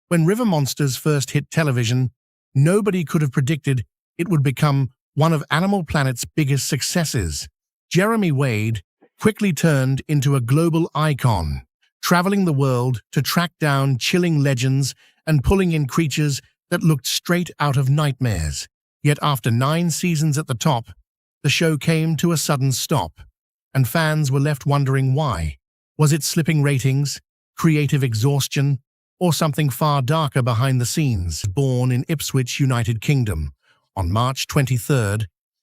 When River Monsters first hit television, nobody could have predicted it would become one of Animal Planet's biggest successes. Jeremy Wade quickly turned into a global icon, traveling the world to track down chilling legends and pulling in creatures that looked straight out of nightmares. Yet after 9 seasons at the top, the show came to a sudden stop, and fans were left wondering why. Was it slipping ratings, creative exhaustion, or something far darker behind the scenes? Born in Ipswich, United Kingdom, on March 23,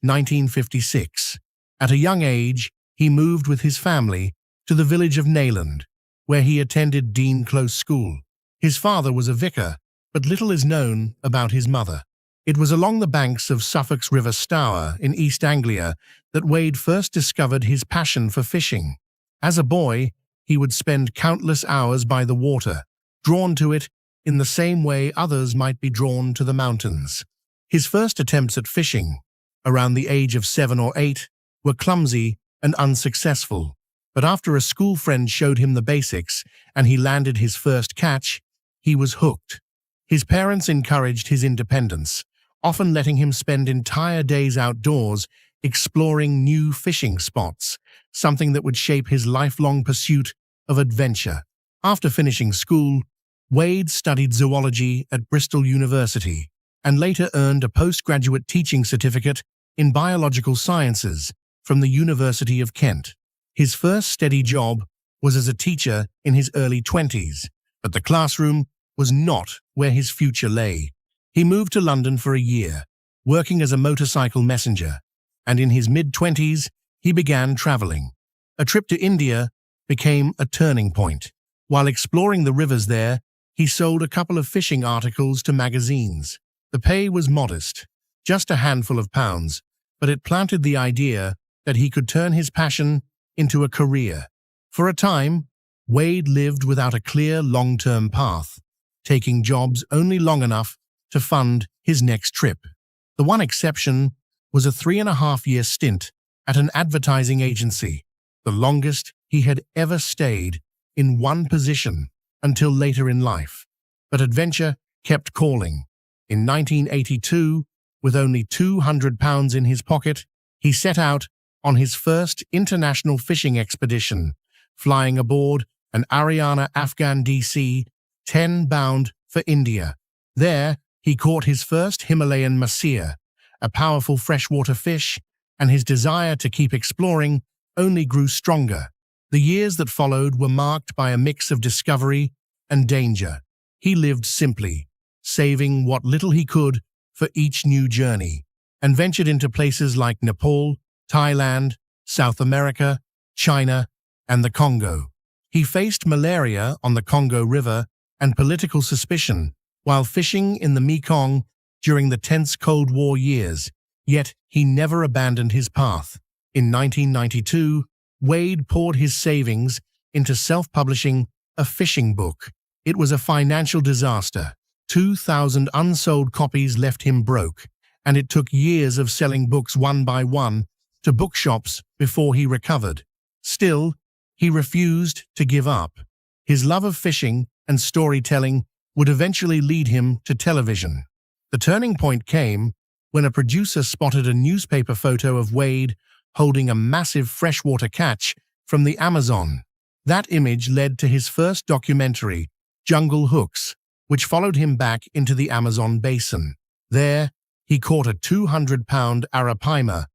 1956. At a young age, he moved with his family to the village of Nayland, where he attended Dean Close School. His father was a vicar, but little is known about his mother. It was along the banks of Suffolk's River Stour in East Anglia that Wade first discovered his passion for fishing. As a boy, he would spend countless hours by the water, drawn to it in the same way others might be drawn to the mountains. His first attempts at fishing, around the age of 7 or 8, were clumsy and unsuccessful. But after a school friend showed him the basics and he landed his first catch, he was hooked. His parents encouraged his independence, often letting him spend entire days outdoors exploring new fishing spots, something that would shape his lifelong pursuit of adventure. After finishing school, Wade studied zoology at Bristol University and later earned a postgraduate teaching certificate in biological sciences from the University of Kent. His first steady job was as a teacher in his early 20s, but the classroom was not where his future lay. He moved to London for a year, working as a motorcycle messenger, and in his mid-20s, he began traveling. A trip to India became a turning point. While exploring the rivers there, he sold a couple of fishing articles to magazines. The pay was modest, just a handful of pounds, but it planted the idea that he could turn his passion into a career. For a time, Wade lived without a clear long-term path, taking jobs only long enough to fund his next trip. The one exception was a 3.5-year stint at an advertising agency, the longest he had ever stayed in one position until later in life. But adventure kept calling. In 1982, with only £200 in his pocket, he set out on his first international fishing expedition, flying aboard an Ariana Afghan DC-10 bound for India. There, he caught his first Himalayan mahseer, a powerful freshwater fish, and his desire to keep exploring only grew stronger. The years that followed were marked by a mix of discovery and danger. He lived simply, saving what little he could for each new journey, and ventured into places like Nepal, Thailand, South America, China, and the Congo. He faced malaria on the Congo River and political suspicion while fishing in the Mekong during the tense Cold War years, yet he never abandoned his path. In 1992, Wade poured his savings into self-publishing a fishing book. It was a financial disaster. 2,000 unsold copies left him broke, and it took years of selling books one by one to bookshops before he recovered. Still, he refused to give up. His love of fishing and storytelling would eventually lead him to television. The turning point came when a producer spotted a newspaper photo of Wade holding a massive freshwater catch from the Amazon. That image led to his first documentary, Jungle Hooks, which followed him back into the Amazon basin. There, he caught a 200-pound arapaima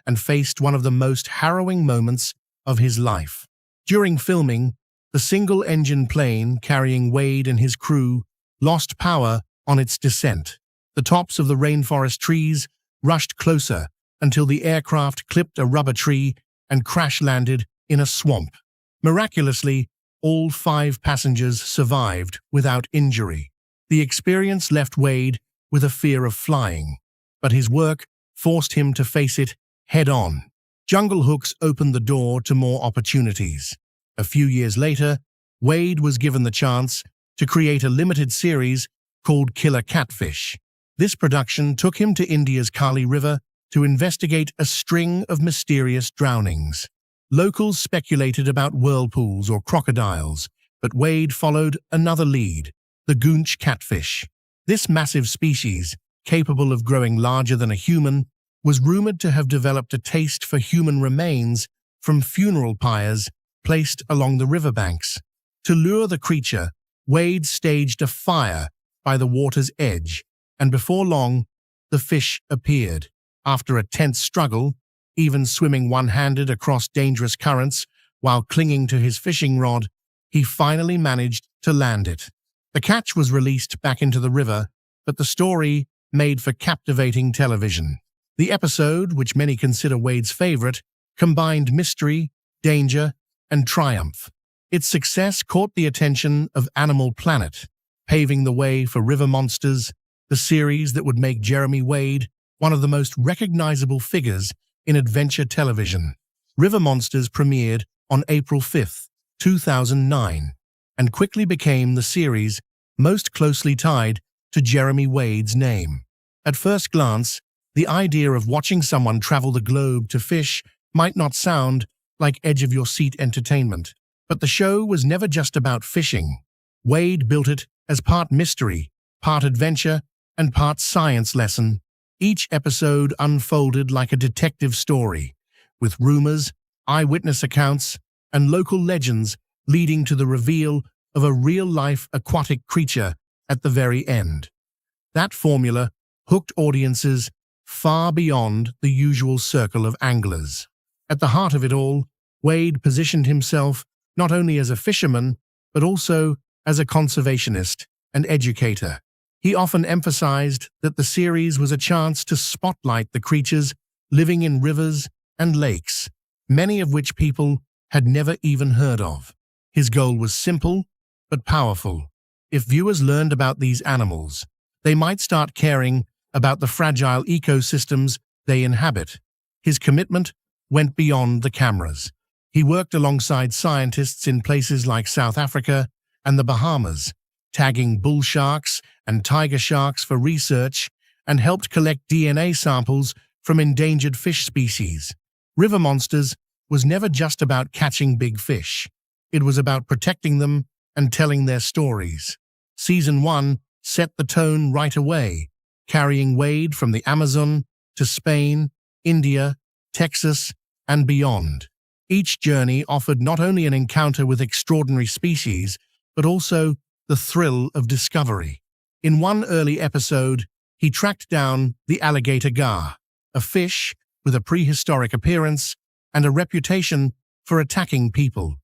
and faced one of the most harrowing moments of his life. During filming, the single-engine plane carrying Wade and his crew lost power on its descent. The tops of the rainforest trees rushed closer until the aircraft clipped a rubber tree and crash-landed in a swamp. Miraculously, all 5 passengers survived without injury. The experience left Wade with a fear of flying, but his work forced him to face it head-on. Jungle Hooks opened the door to more opportunities. A few years later, Wade was given the chance to create a limited series called Killer Catfish. This production took him to India's Kali River to investigate a string of mysterious drownings. Locals speculated about whirlpools or crocodiles, but Wade followed another lead, the goonch catfish. This massive species, capable of growing larger than a human, was rumored to have developed a taste for human remains from funeral pyres placed along the riverbanks. To lure the creature, Wade staged a fire by the water's edge, and before long, the fish appeared. After a tense struggle, even swimming one-handed across dangerous currents while clinging to his fishing rod, he finally managed to land it. The catch was released back into the river, but the story made for captivating television. The episode, which many consider Wade's favorite, combined mystery, danger, and triumph. Its success caught the attention of Animal Planet, paving the way for River Monsters, the series that would make Jeremy Wade one of the most recognizable figures in adventure television. River Monsters premiered on April 5, 2009, and quickly became the series most closely tied to Jeremy Wade's name. At first glance, the idea of watching someone travel the globe to fish might not sound like edge-of-your-seat entertainment, but the show was never just about fishing. Wade built it as part mystery, part adventure, and part science lesson. Each episode unfolded like a detective story, with rumors, eyewitness accounts, and local legends leading to the reveal of a real-life aquatic creature at the very end. That formula hooked audiences far beyond the usual circle of anglers. At the heart of it all, Wade positioned himself not only as a fisherman, but also as a conservationist and educator. He often emphasized that the series was a chance to spotlight the creatures living in rivers and lakes, many of which people had never even heard of. His goal was simple, but powerful. If viewers learned about these animals, they might start caring about the fragile ecosystems they inhabit. His commitment went beyond the cameras. He worked alongside scientists in places like South Africa and the Bahamas, tagging bull sharks and tiger sharks for research, and helped collect DNA samples from endangered fish species. River Monsters was never just about catching big fish. It was about protecting them and telling their stories. Season 1 set the tone right away, carrying Wade from the Amazon to Spain, India, Texas, and beyond. Each journey offered not only an encounter with extraordinary species, but also the thrill of discovery. In one early episode, he tracked down the alligator gar, a fish with a prehistoric appearance and a reputation for attacking people.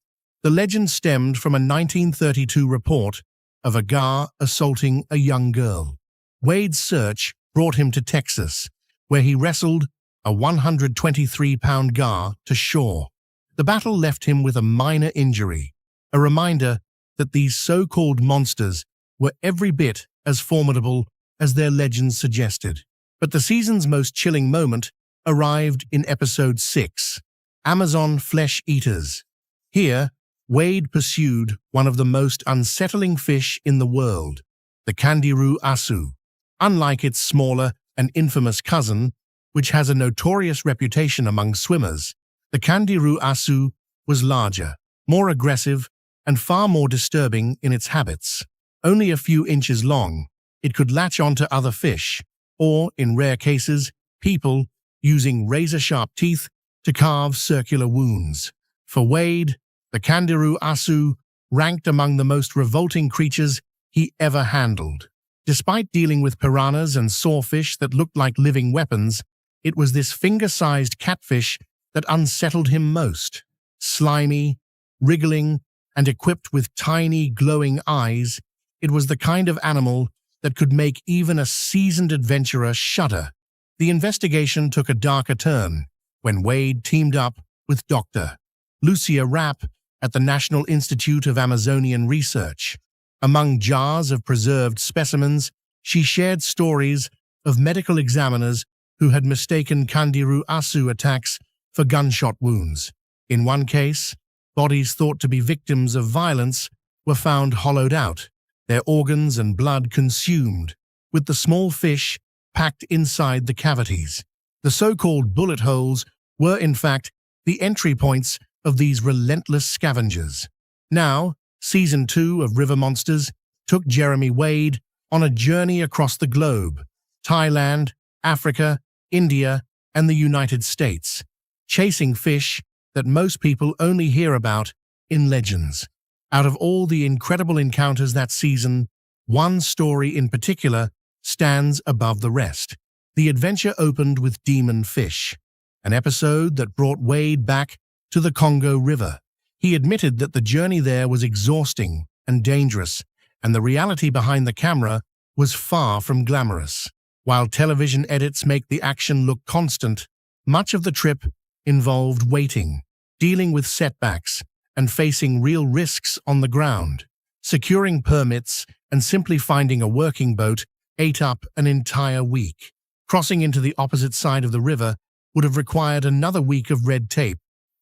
The legend stemmed from a 1932 report of a gar assaulting a young girl. Wade's search brought him to Texas, where he wrestled a 123-pound gar to shore. The battle left him with a minor injury, a reminder that these so-called monsters were every bit as formidable as their legends suggested. But the season's most chilling moment arrived in Episode 6, Amazon Flesh Eaters. Here, Wade pursued one of the most unsettling fish in the world, the candiru asu. Unlike its smaller and infamous cousin, which has a notorious reputation among swimmers, the candiru asu was larger, more aggressive, and far more disturbing in its habits. Only a few inches long, it could latch onto other fish, or, in rare cases, people, using razor-sharp teeth to carve circular wounds. For Wade, the candiru asu ranked among the most revolting creatures he ever handled. Despite dealing with piranhas and sawfish that looked like living weapons, it was this finger-sized catfish that unsettled him most. Slimy, wriggling, and equipped with tiny, glowing eyes, it was the kind of animal that could make even a seasoned adventurer shudder. The investigation took a darker turn when Wade teamed up with Dr. Lucia Rapp at the National Institute of Amazonian Research. Among jars of preserved specimens, she shared stories of medical examiners who had mistaken candiru asu attacks for gunshot wounds. In one case, bodies thought to be victims of violence were found hollowed out, their organs and blood consumed, with the small fish packed inside the cavities. The so-called bullet holes were, in fact, the entry points of these relentless scavengers. Now, Season 2 of River Monsters took Jeremy Wade on a journey across the globe: Thailand, Africa, India, and the United States, chasing fish that most people only hear about in legends. Out of all the incredible encounters that season, one story in particular stands above the rest. The adventure opened with Demon Fish, an episode that brought Wade back to the Congo River. He admitted that the journey there was exhausting and dangerous, and the reality behind the camera was far from glamorous. While television edits make the action look constant, much of the trip involved waiting, dealing with setbacks, and facing real risks on the ground. Securing permits and simply finding a working boat ate up an entire week. Crossing into the opposite side of the river would have required another week of red tape,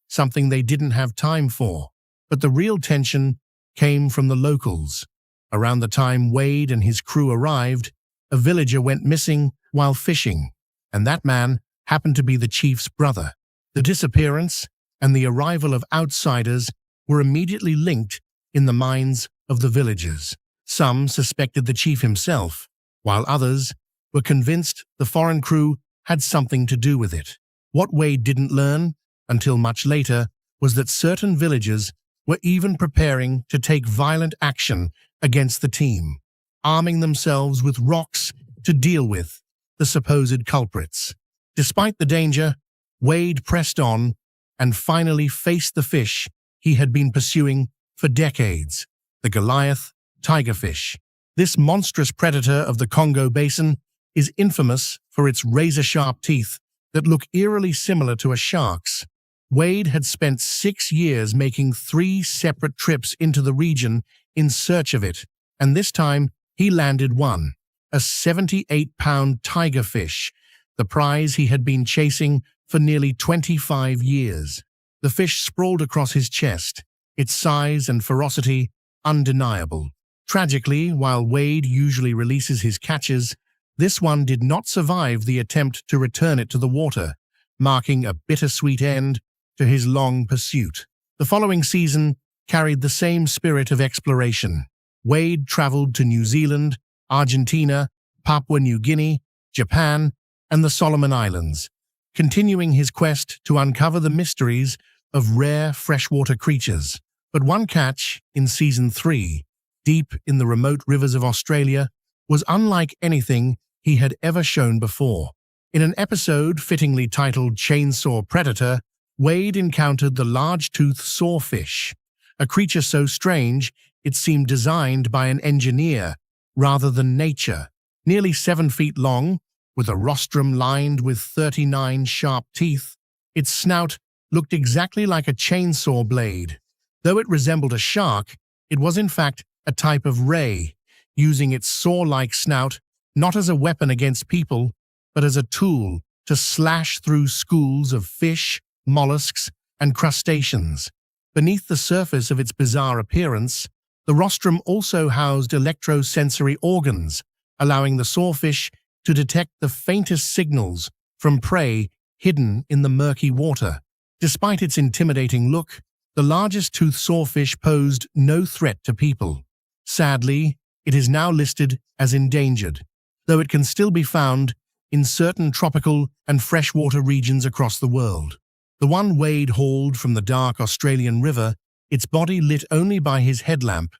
something they didn't have time for. But the real tension came from the locals. Around the time Wade and his crew arrived, a villager went missing while fishing, and that man happened to be the chief's brother. The disappearance and the arrival of outsiders were immediately linked in the minds of the villagers. Some suspected the chief himself, while others were convinced the foreign crew had something to do with it. What Wade didn't learn, until much later, was that certain villagers were even preparing to take violent action against the team, arming themselves with rocks to deal with the supposed culprits. Despite the danger, Wade pressed on and finally faced the fish he had been pursuing for decades: the Goliath tigerfish. This monstrous predator of the Congo Basin is infamous for its razor-sharp teeth that look eerily similar to a shark's. Wade had spent 6 years making 3 separate trips into the region in search of it, and this time he landed one: a 78-pound tigerfish, the prize he had been chasing for nearly 25 years. The fish sprawled across his chest, its size and ferocity undeniable. Tragically, while Wade usually releases his catches, this one did not survive the attempt to return it to the water, marking a bittersweet end to his long pursuit. The following season carried the same spirit of exploration. Wade traveled to New Zealand, Argentina, Papua New Guinea, Japan, and the Solomon Islands, continuing his quest to uncover the mysteries of rare freshwater creatures. But one catch in Season 3, deep in the remote rivers of Australia, was unlike anything he had ever shown before. In an episode fittingly titled Chainsaw Predator, Wade encountered the large-toothed sawfish, a creature so strange it seemed designed by an engineer rather than nature. Nearly 7 feet long, with a rostrum lined with 39 sharp teeth, its snout looked exactly like a chainsaw blade. Though it resembled a shark, it was in fact a type of ray, using its saw-like snout not as a weapon against people, but as a tool to slash through schools of fish, mollusks, and crustaceans. Beneath the surface of its bizarre appearance, the rostrum also housed electrosensory organs, allowing the sawfish to detect the faintest signals from prey hidden in the murky water. Despite its intimidating look, the largest toothed sawfish posed no threat to people. Sadly, it is now listed as endangered, though it can still be found in certain tropical and freshwater regions across the world. The one Wade hauled from the dark Australian river, its body lit only by his headlamp,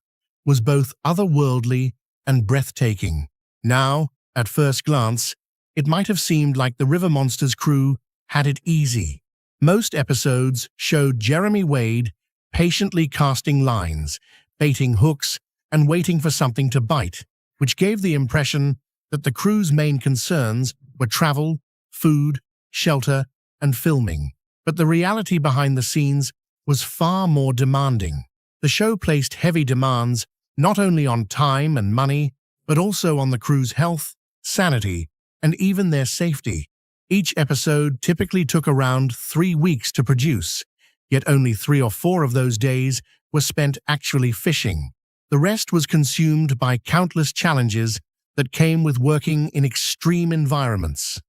was both otherworldly and breathtaking. Now, at first glance, it might have seemed like the River Monsters crew had it easy. Most episodes showed Jeremy Wade patiently casting lines, baiting hooks, and waiting for something to bite, which gave the impression that the crew's main concerns were travel, food, shelter, and filming. But the reality behind the scenes was far more demanding. The show placed heavy demands not only on time and money, but also on the crew's health, sanity, and even their safety. Each episode typically took around 3 weeks to produce, yet only 3 or 4 of those days were spent actually fishing. The rest was consumed by countless challenges that came with working in extreme environments.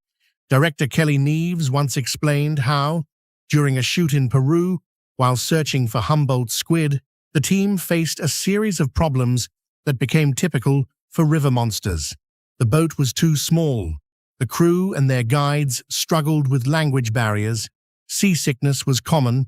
Director Kelly Neves once explained how, during a shoot in Peru, while searching for Humboldt squid, the team faced a series of problems that became typical for river monsters. The boat was too small. The crew and their guides struggled with language barriers. Seasickness was common.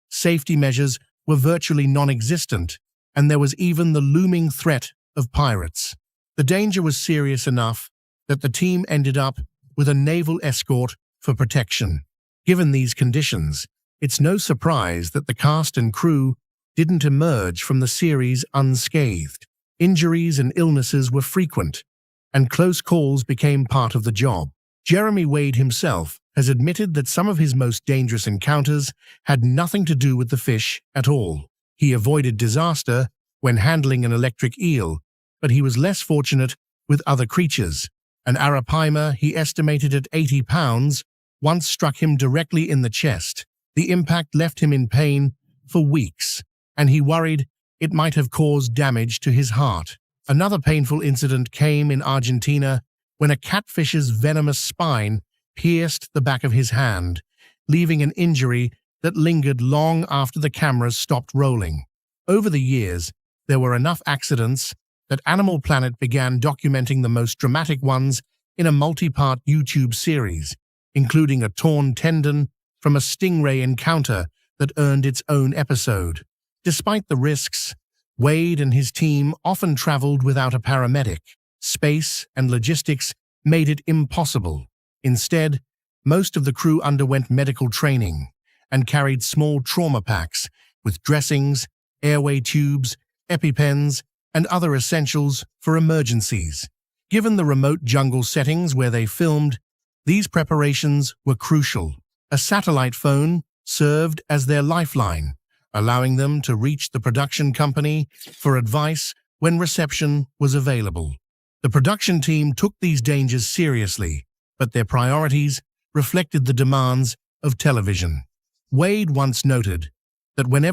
Safety measures were virtually non-existent, and there was even the looming threat of pirates. The danger was serious enough that the team ended up with a naval escort for protection. Given these conditions, it's no surprise that the cast and crew didn't emerge from the series unscathed. Injuries and illnesses were frequent, and close calls became part of the job. Jeremy Wade himself has admitted that some of his most dangerous encounters had nothing to do with the fish at all. He avoided disaster when handling an electric eel, but he was less fortunate with other creatures. An arapaima he estimated at 80 pounds once struck him directly in the chest. The impact left him in pain for weeks, and he worried it might have caused damage to his heart. Another painful incident came in Argentina when a catfish's venomous spine pierced the back of his hand, leaving an injury that lingered long after the cameras stopped rolling. Over the years, there were enough accidents that Animal Planet began documenting the most dramatic ones in a multi-part YouTube series, including a torn tendon from a stingray encounter that earned its own episode. Despite the risks, Wade and his team often traveled without a paramedic. Space and logistics made it impossible. Instead, most of the crew underwent medical training and carried small trauma packs with dressings, airway tubes, EpiPens, and other essentials for emergencies. Given the remote jungle settings where they filmed, these preparations were crucial. A satellite phone served as their lifeline, allowing them to reach the production company for advice when reception was available. The production team took these dangers seriously, but their priorities reflected the demands of television. Wade once noted that whenever